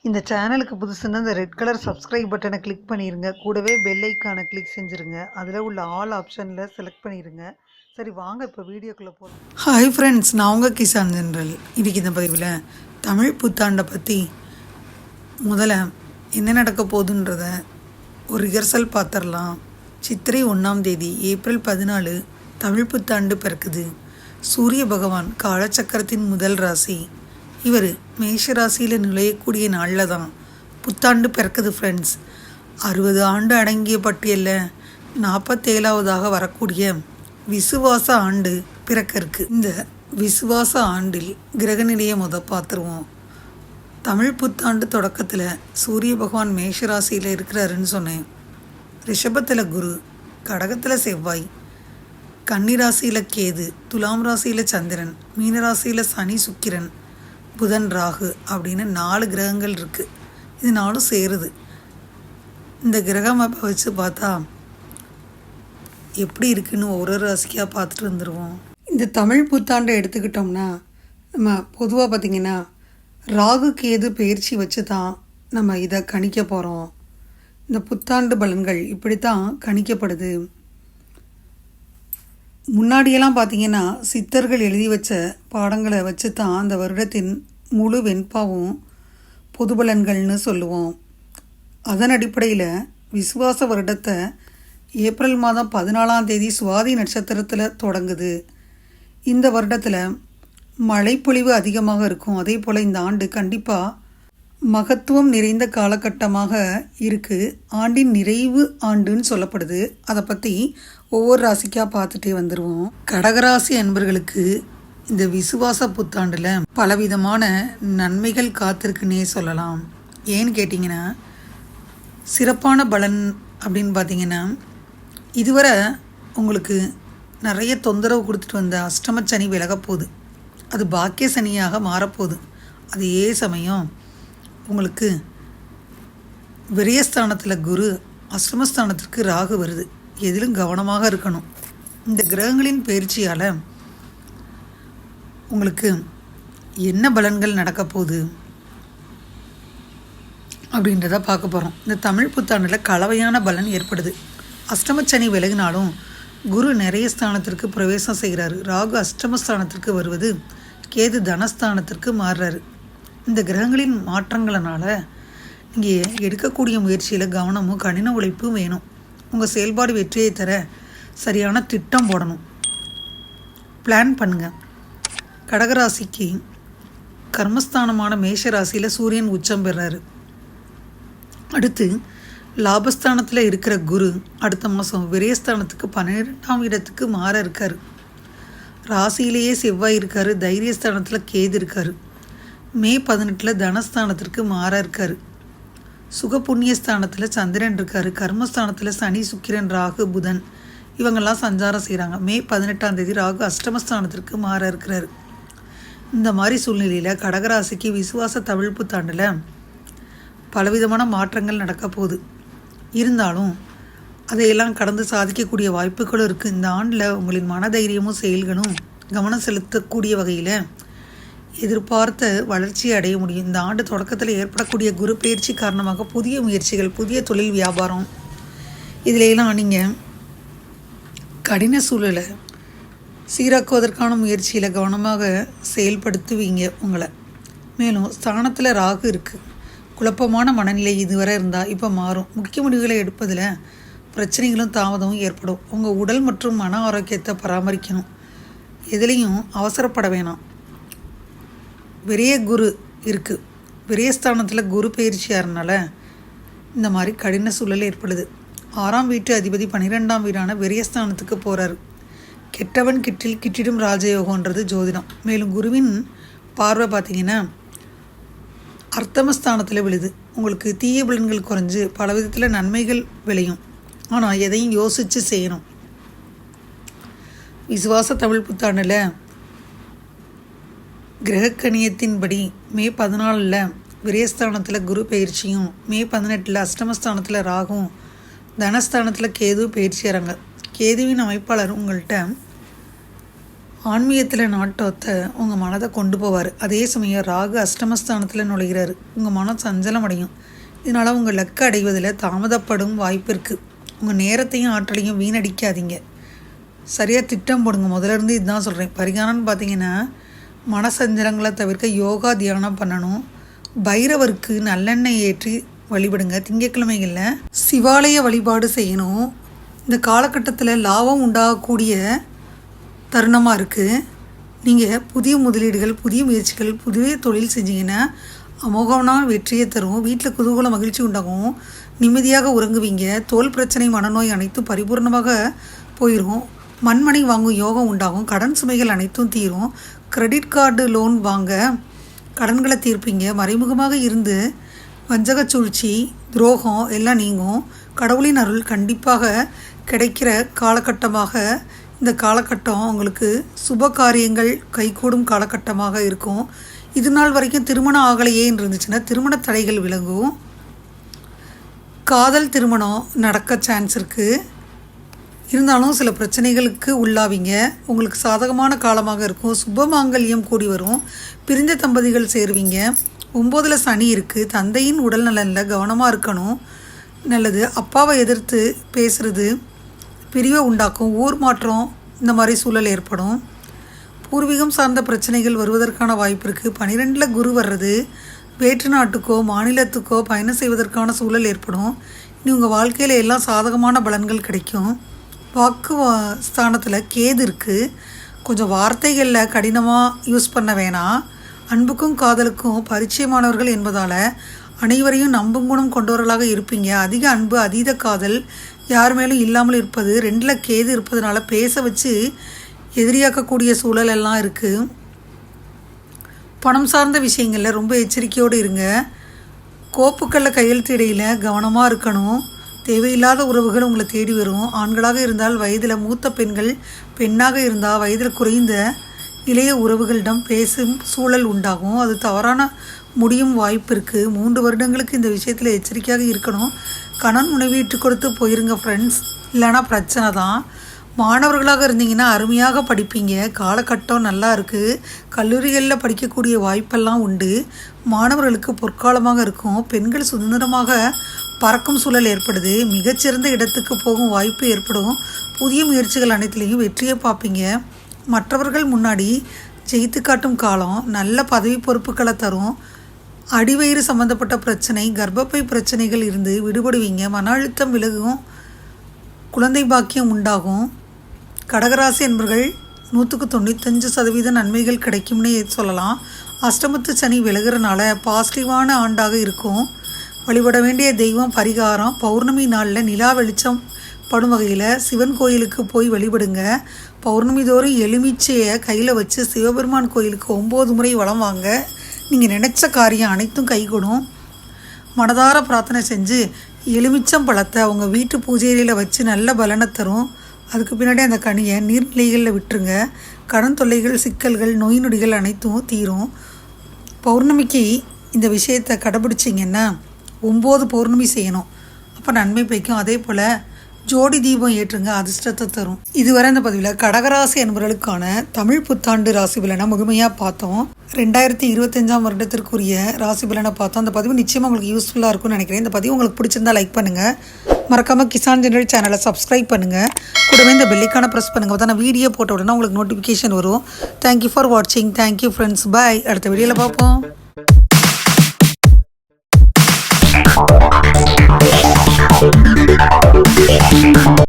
இந்த சேனலுக்கு புதுசுன்னா இந்த ரெட் கலர் சப்ஸ்கிரைப் பட்டனை கிளிக் பண்ணிடுங்க. கூடவே பெல் ஐக்கானை கிளிக் செஞ்சுருங்க. அதில் உள்ள ஆல் ஆப்ஷனில் செலக்ட் பண்ணிடுங்க. சரி வாங்க இப்போ வீடியோக்குள்ளே போகலாம். ஹாய் ஃப்ரெண்ட்ஸ், நான் உங்கள் கிசான் ஜென்ரல். இன்றைக்கி இந்த பதிவில் தமிழ் புத்தாண்டை பற்றி முதல்ல என்ன நடக்க போகுதுன்றத ஒரு ரிஹர்சல் பார்த்துடலாம். சித்திரை 1ஆம் தேதி ஏப்ரல் 14 தமிழ் புத்தாண்டு பிறக்குது. சூரிய பகவான் காலச்சக்கரத்தின் முதல் ராசி. இவர் மேஷ ராசியில் நுழையக்கூடிய நாளில் தான் புத்தாண்டு பிறக்குது ஃப்ரெண்ட்ஸ். 60 ஆண்டு அடங்கிய பட்டியலில் 47ஆவதாக வரக்கூடிய விசுவாச ஆண்டு பிறக்க இருக்கு. இந்த விசுவாச ஆண்டில் கிரகநிலையை பார்த்துருவோம். தமிழ் புத்தாண்டு தொடக்கத்தில் சூரிய பகவான் மேஷ ராசியில் இருக்கிறாருன்னு சொன்னேன். ரிஷபத்தில் குரு, கடகத்தில் செவ்வாய், கன்னி ராசியில் கேது, துலாம் ராசியில் சந்திரன், மீன ராசியில் சனி, சுக்கிரன், புதன், ராகு அப்படின்னு 4 கிரகங்கள் இருக்குது. இது 4 சேருது. இந்த கிரகம் வச்சு பார்த்தா எப்படி இருக்குன்னு ஒரு ராசிக்காக பார்த்துட்டு வந்துடுவோம். இந்த தமிழ் புத்தாண்டை எடுத்துக்கிட்டோம்னா நம்ம பொதுவாக பார்த்திங்கன்னா ராகு கேது பயிற்சி வச்சு தான் நம்ம இதை கணிக்க போகிறோம். இந்த புத்தாண்டு பலன்கள் இப்படி தான் கணிக்கப்படுது. முன்னாடியெல்லாம் பார்த்திங்கன்னா சித்தர்கள் எழுதி வச்ச பாடங்களை வச்சு தான் அந்த வருடத்தின் முழு வெண்பாவும் பொது பலன்கள்னு சொல்லுவோம். அதன் அடிப்படையில் விசுவாச வருடத்தை ஏப்ரல் மாதம் 14ஆம் தேதி சுவாதி நட்சத்திரத்தில் தொடங்குது. இந்த வருடத்தில் மழைப்பொழிவு அதிகமாக இருக்கும். அதே போல் இந்த ஆண்டு கண்டிப்பாக மகத்துவம் நிறைந்த காலகட்டமாக இருக்குது. ஆண்டின் நிறைவு ஆண்டுன்னு சொல்லப்படுது. அதை பற்றி ஒவ்வொரு ராசிக்காக பார்த்துட்டே வந்துடுவோம். கடகராசி அன்பர்களுக்கு இந்த விசுவாச புத்தாண்டில் பலவிதமான நன்மைகள் காத்திருக்குன்னே சொல்லலாம். ஏன்னு கேட்டிங்கன்னா சிறப்பான பலன் அப்படின்னு பார்த்தீங்கன்னா இதுவரை உங்களுக்கு நிறைய தொந்தரவு கொடுத்துட்டு வந்த அஷ்டமச்சனி விலகப்போகுது. அது பாக்கிய சனியாக மாறப்போகுது. அதே சமயம் உங்களுக்கு விரயஸ்தானத்தில் குரு, அஷ்டமஸ்தானத்திற்கு ராகு வருது. எதிலும் கவனமாக இருக்கணும். இந்த கிரகங்களின் பயிற்சியால் உங்களுக்கு என்ன பலன்கள் நடக்க போகுது அப்படின்றத பார்க்க போகிறோம். இந்த தமிழ் புத்தாண்டில் கலவையான பலன் ஏற்படுது. அஷ்டமச்சனி விலகினாலும் குரு நிறைய ஸ்தானத்திற்கு பிரவேசம் செய்கிறாரு. ராகு அஷ்டமஸ்தானத்திற்கு வருவது, கேது தனஸ்தானத்திற்கு மாறுறாரு. இந்த கிரகங்களின் மாற்றங்களினால நீங்கள் எடுக்கக்கூடிய முயற்சியில் கவனமும் கடின உழைப்பும் வேணும். உங்கள் செயல்பாடு வெற்றியை தர சரியான திட்டம் போடணும், பிளான் பண்ணுங்கள். கடகராசிக்கு கர்மஸ்தானமான மேஷ ராசியில் சூரியன் உச்சம் பெறாரு. அடுத்து லாபஸ்தானத்தில் இருக்கிற குரு அடுத்த மாதம் விரயஸ்தானத்துக்கு 12ஆம் இடத்துக்கு மாற இருக்கார். ராசியிலேயே செவ்வாய் இருக்கார். தைரியஸ்தானத்தில் கேது இருக்கார். மே 18 தனஸ்தானத்திற்கு மாற இருக்கார். சுக புண்ணியஸ்தானத்தில் சந்திரன் இருக்கார். கர்மஸ்தானத்தில் சனி, சுக்கிரன், ராகு, புதன் இவங்கெல்லாம் சஞ்சாரம் செய்கிறாங்க. மே 18ஆம் தேதி ராகு அஷ்டமஸ்தானத்திற்கு மாற இருக்கிறார். இந்த மாதிரி சூழ்நிலையில் கடகராசிக்கு விசுவாச தமிழ் புத்தாண்டில் பலவிதமான மாற்றங்கள் நடக்க போகுது. இருந்தாலும் அதையெல்லாம் கடந்து சாதிக்கக்கூடிய வாய்ப்புகளும் இருக்குது. இந்த ஆண்டில் உங்களின் மனதைரியமும் செயல்களும் கவனம் செலுத்தக்கூடிய வகையில் எதிர்பார்த்த வளர்ச்சியை அடைய முடியும். இந்த ஆண்டு தொடக்கத்தில் ஏற்படக்கூடிய குரு பயிற்சி காரணமாக புதிய முயற்சிகள், புதிய தொழில், வியாபாரம் இதிலெல்லாம் நீங்கள் கடின சூழலை சீராக்குவதற்கான முயற்சியில் கவனமாக செயல்படுத்துவீங்க உங்களை. மேலும் ஸ்தானத்தில் ராகு இருக்குது. குழப்பமான மனநிலை இதுவரை இருந்தால் இப்போ மாறும். முக்கிய முடிவுகளை எடுப்பதில் பிரச்சனைகளும் தாமதமும் ஏற்படும். உங்கள் உடல் மற்றும் மன ஆரோக்கியத்தை பராமரிக்கணும். எதுலேயும் அவசரப்பட வேணாம். விரய குரு இருக்குது. விரயஸ்தானத்தில் குரு பயிற்சியாகிறனால இந்த மாதிரி கடின சூழல் ஏற்படுது. 6ஆம் வீட்டு அதிபதி 12ஆம் வீடான விரயஸ்தானத்துக்கு போகிறாரு. கெட்டவன் கிட்டில் கிட்டிடும் ராஜயோகன்றது ஜோதிடம். மேலும் குருவின் பார்வை பார்த்திங்கன்னா அர்த்தமஸ்தானத்தில் விழுது. உங்களுக்கு தீய பலன்கள் குறைஞ்சு பல விதத்தில் நன்மைகள் விளையும். ஆனால் எதையும் யோசித்து செய்யணும். விசுவாச தமிழ் புத்தாண்டில் கிரகக்கணியத்தின்படி மே 14 விரயஸ்தானத்தில் குரு பயிற்சியும், மே 18 அஷ்டமஸ்தானத்தில் ராகும், தனஸ்தானத்தில் கேது பயிற்சியாகிறாங்க. கேதுவின் அமைப்பாளர் உங்கள்கிட்ட ஆன்மீகத்தில் நாட்டத்தை உங்கள் மனதை கொண்டு போவார். அதே சமயம் ராகு அஷ்டமஸ்தானத்தில் நுழைகிறாரு. உங்கள் மனம் சஞ்சலம் அடையும். இதனால் உங்கள் லக்கு அடைவதில் தாமதப்படும் வாய்ப்பு இருக்குது. உங்கள் நேரத்தையும் ஆற்றலையும் வீணடிக்காதீங்க. சரியாக திட்டம் போடுங்க. முதல்ல இருந்து இதுதான் சொல்கிறேன். பரிகாரம்னு பார்த்தீங்கன்னா மனசஞ்சலங்களை தவிர்க்க யோகா தியானம் பண்ணணும். பைரவருக்கு நல்லெண்ணெய் ஏற்றி வழிபடுங்க. திங்கட்கிழமைகளில் சிவாலய வழிபாடு செய்யணும். இந்த காலகட்டத்தில் லாபம் உண்டாகக்கூடிய தருணமாக இருக்குது. நீங்கள் புதிய முதலீடுகள், புதிய முயற்சிகள், புதிய தொழில் செஞ்சீங்கன்னா அமோகமான வெற்றியை தரும். வீட்டில் குதூகல மகிழ்ச்சி உண்டாகும். நிம்மதியாக உறங்குவீங்க. தோல் பிரச்சனை, மனநோய் அனைத்தும் பரிபூர்ணமாக போயிடும். மண்மனை வாங்கும் யோகம் உண்டாகும். கடன் சுமைகள் அனைத்தும் தீரும். கிரெடிட் கார்டு லோன் வாங்க கடன்களை தீர்ப்பீங்க. மறைமுகமாக இருந்து வஞ்சக சூழ்ச்சி, துரோகம் எல்லாம் நீங்கும். கடவுளின் அருள் கண்டிப்பாக கிடைக்கிற காலகட்டமாக இந்த காலகட்டம் உங்களுக்கு சுப காரியங்கள் கைகூடும் காலகட்டமாக இருக்கும். இது நாள் வரைக்கும் திருமணம் ஆகலையேன்னு இருந்துச்சுன்னா திருமண தடைகள் விலகும். காதல் திருமணம் நடக்க சான்ஸ் இருக்குது. இருந்தாலும் சில பிரச்சனைகளுக்கு உள்ளாவீங்க. உங்களுக்கு சாதகமான காலமாக இருக்கும். சுபமாங்கல்யம் கூடி வரும். பிரிந்த தம்பதிகள் சேருவீங்க. 9ல் சனி இருக்குது. தந்தையின் உடல் நலனில் கவனமாக இருக்கணும். நல்லது. அப்பாவை எதிர்த்து பேசுகிறது பிரிவை உண்டாக்கும். ஊர் மாற்றம் இந்த மாதிரி சூழல் ஏற்படும். பூர்வீகம் சார்ந்த பிரச்சனைகள் வருவதற்கான வாய்ப்பு இருக்குது. 12ல் குரு வர்றது வேற்று நாட்டுக்கோ மாநிலத்துக்கோ பயணம் செய்வதற்கான சூழல் ஏற்படும். இனி உங்கள் வாழ்க்கையில் எல்லாம் சாதகமான பலன்கள் கிடைக்கும். வாக்கு ஸ்தானத்தில் கேது இருக்குது. கொஞ்சம் வார்த்தைகளில் கடினமாக யூஸ் பண்ண வேணாம். அன்புக்கும் காதலுக்கும் பரிச்சயமானவர்கள் என்பதால் அனைவரையும் நம்பும் குணம் கொண்டவர்களாக இருப்பீங்க. அதிக அன்பு, அதீத காதல் யார் மேலும் இல்லாமல் இருப்பது. 2ல் கேது இருப்பதனால பேச வச்சு எதிரியாக்கக்கூடிய சூழல் எல்லாம் இருக்குது. பணம் சார்ந்த விஷயங்களில் ரொம்ப எச்சரிக்கையோடு இருங்க. கோப்புக்களில் கையெழுத்து இடையில் கவனமாக இருக்கணும். தேவையில்லாத உறவுகள் உங்களை தேடி வரும். ஆண்களாக இருந்தால் வயதில் மூத்த பெண்கள், பெண்ணாக இருந்தால் வயதில் குறைந்த இளைய உறவுகளிடம் பேசும் சூழல் உண்டாகும். அது தவறான முடியும் வாய்ப்பு இருக்குது. 3 வருடங்களுக்கு இந்த விஷயத்தில் எச்சரிக்கையாக இருக்கணும். கணவன் மனைவி விட்டு கொடுத்து போயிருங்க ஃப்ரெண்ட்ஸ், இல்லைனா பிரச்சனை தான். மாணவர்களாக இருந்தீங்கன்னா அருமையாக படிப்பீங்க. காலகட்டம் நல்லா இருக்குது. கல்லூரிகளில் படிக்கக்கூடிய வாய்ப்பெல்லாம் உண்டு. மாணவர்களுக்கு பொற்காலமாக இருக்கும். பெண்கள் சுதந்திரமாக பறக்கும் சூழல் ஏற்படுது. மிகச்சிறந்த இடத்துக்கு போகும் வாய்ப்பு ஏற்படும். புதிய முயற்சிகள் அனைத்துலேயும் வெற்றியை பார்ப்பீங்க. மற்றவர்கள் முன்னாடி ஜெயித்து காட்டும் காலம். நல்ல பதவி பொறுப்புகளை தரும். அடிவயிறு சம்மந்தப்பட்ட பிரச்சனை, கர்ப்பப்பை பிரச்சனைகள் இருந்து விடுபடுவீங்க. மன அழுத்தம் விலகும். குழந்தை பாக்கியம் உண்டாகும். கடகராசி என்பவர்கள் 195% நன்மைகள் கிடைக்கும்னு சொல்லலாம். அஷ்டமத்து சனி விலகிறனால பாசிட்டிவான ஆண்டாக இருக்கும். வழிபட வேண்டிய தெய்வம் பரிகாரம். பௌர்ணமி நாளில் நிலா வெளிச்சம் படும் வகையில் சிவன் கோயிலுக்கு போய் வழிபடுங்க. பௌர்ணமி தோறும் எலுமிச்சையை கையில் வச்சு சிவபெருமான் கோயிலுக்கு 9 முறை வலம் வாங்க. நீங்கள் நினச்ச காரியம் அனைத்தும் கைகூடும். மனதார பிரார்த்தனை செஞ்சு எலுமிச்சம் பழத்தை உங்கள் வீட்டு பூஜையில் வச்சு நல்ல பலனை தரும். அதுக்கு பின்னாடி அந்த கனியை நீர்நிலைகளில் விட்டுருங்க. கடன் தொல்லைகள், சிக்கல்கள், நோய் நொடிகள் அனைத்தும் தீரும். பௌர்ணமிக்கு இந்த விஷயத்தை கடைபிடிச்சிங்கன்னா 9 பௌர்ணமி செய்யணும். அப்போ நன்மை பைக்கும். அதே போல் ஜோடி தீபம் ஏற்றுங்க, அதிர்ஷ்டத்தை தரும். இதுவரை இந்த பதிவில் கடகராசி என்பவர்களுக்கான தமிழ் புத்தாண்டு ராசி பலனை முழுமையாக பார்த்தோம். 2025 வருடத்திற்குரிய ராசி பலனை பார்த்தோம். அந்த பதிவு நிச்சயமாக உங்களுக்கு யூஸ்ஃபுல்லாக இருக்கும்னு நினைக்கிறேன். இந்த பதிவு உங்களுக்கு பிடிச்சிருந்தா லைக் பண்ணுங்கள். மறக்காமல் கிசான் ஜெனரல் சேனலை சப்ஸ்கிரைப் பண்ணுங்கள். கூடவே இந்த பெல்லைக்கான ப்ரெஸ் பண்ணுங்கள். அப்போ நான் வீடியோ போட்ட உடனே உங்களுக்கு நோட்டிஃபிகேஷன் வரும். தேங்க்யூ ஃபார் வாட்சிங். Thank you friends. பாய். அடுத்த வீடியோவில் பார்ப்போம்.